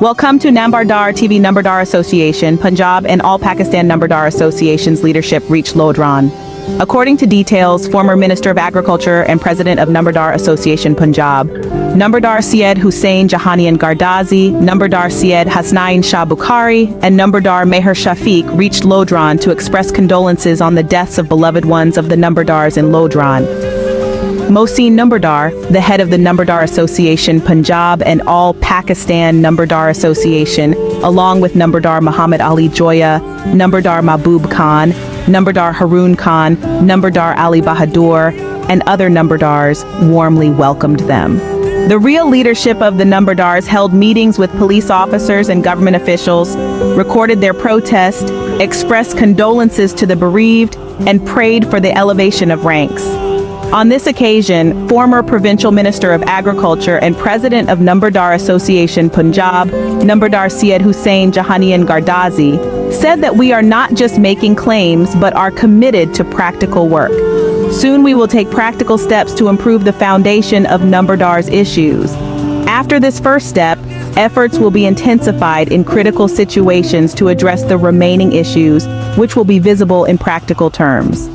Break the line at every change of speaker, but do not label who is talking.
Welcome to Nambardar TV. Nambardar Association, Punjab and all Pakistan Nambardar Association's leadership reached Lodrian. According to details, former Minister of Agriculture and President of Nambardar Association Punjab, Nambardar Syed Hussain Jahanian Gurdazi, Nambardar Syed Hussain Shah Bukhari, and Nambardar Meher Shafiq reached Lodrian to express condolences on the deaths of beloved ones of the Nambardars in Lodrian. Mohsin Nambardar, the head of the Nambardar Association Punjab and all Pakistan Nambardar Association, along with Nambardar Muhammad Ali Joya, Nambardar Mahbub Khan, Nambardar Haroon Khan, Nambardar Ali Bahadur, and other Nambardars warmly welcomed them. The real leadership of the Nambardars held meetings with police officers and government officials, recorded their protest, expressed condolences to the bereaved, and prayed for the elevation of ranks. On this occasion, former Provincial Minister of Agriculture and President of Nambardar Association Punjab, Nambardar Syed Hussain Jahanian Gurdazi, said that we are not just making claims but are committed to practical work. Soon we will take practical steps to improve the foundation of Nambardar's issues. After this first step, efforts will be intensified in critical situations to address the remaining issues, which will be visible in practical terms.